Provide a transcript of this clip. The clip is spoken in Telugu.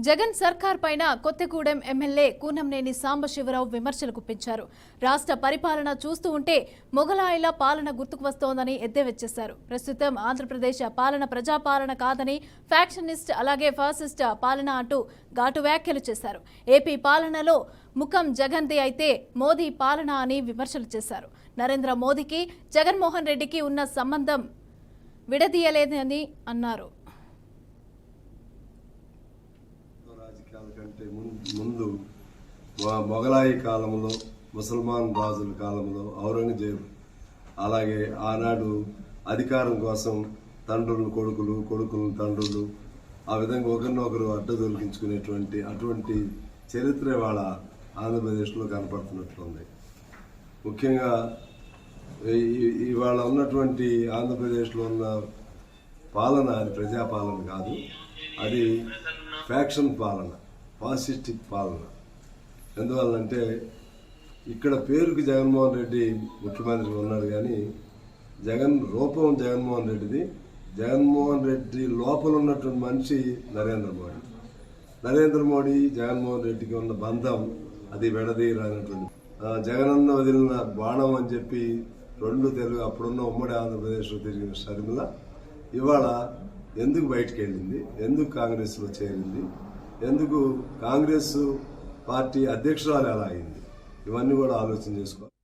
జగన్ సర్కార్ పైన కొత్తగూడెం ఎమ్మెల్యే కూనంనేని సాంబశివరావు విమర్శలు గుప్పించారు. రాష్ట్ర పరిపాలన చూస్తూ ఉంటే మొగలాయిల పాలన గుర్తుకు వస్తోందని ఎద్దేవచ్చేశారు. ప్రస్తుతం ఆంధ్రప్రదేశ్ పాలన ప్రజాపాలన కాదని ఫ్యాక్షనిస్ట్ అలాగే ఫాసిస్ట్ పాలన అంటూ ఘాటు వ్యాఖ్యలు చేశారు. ఏపీ పాలనలో ముఖం జగన్ది అయితే మోదీ పాలన అని విమర్శలు చేశారు. నరేంద్ర మోదీకి జగన్మోహన్ రెడ్డికి ఉన్న సంబంధం విడదీయలేదని అన్నారు. కంటే ముందు మొగలాయి కాలంలో ముసల్మాన్ రాజుల కాలంలో ఔరంగజేబు అలాగే ఆనాడు అధికారం కోసం తండ్రులు కొడుకులు కొడుకులు తండ్రులు ఆ విధంగా ఒకరినొకరు అడ్డదొలికించుకునేటువంటి అటువంటి చరిత్ర ఇవాళ ఆంధ్రప్రదేశ్లో కనపడుతున్నట్లుంది. ముఖ్యంగా ఇవాళ ఉన్నటువంటి ఆంధ్రప్రదేశ్లో ఉన్న పాలన అది ప్రజాపాలన కాదు, అది ఫ్యాక్షన్ పాలన, ఫాసిస్టిక్ పాలన. ఎందువల్లంటే ఇక్కడ పేరుకి జగన్మోహన్ రెడ్డి ముఖ్యమంత్రి ఉన్నాడు, కానీ రూపం జగన్మోహన్ రెడ్డిది. జగన్మోహన్ రెడ్డి లోపల ఉన్నటువంటి మనిషి నరేంద్ర మోడీ. జగన్మోహన్ రెడ్డికి ఉన్న బంధం అది విడదీయరానటువంటి జగనన్న వదిలిన బాణం అని చెప్పి రెండు తెలుగు అప్పుడున్న ఉమ్మడి ఆంధ్రప్రదేశ్లో తిరిగిన షర్మిల ఇవాళ ఎందుకు బయటికి వెళ్ళింది, ఎందుకు కాంగ్రెస్లో చేరింది, ఎందుకు కాంగ్రెస్ పార్టీ అధ్యక్షురాలు ఎలా అయింది, ఇవన్నీ కూడా ఆలోచన చేసుకోవాలి.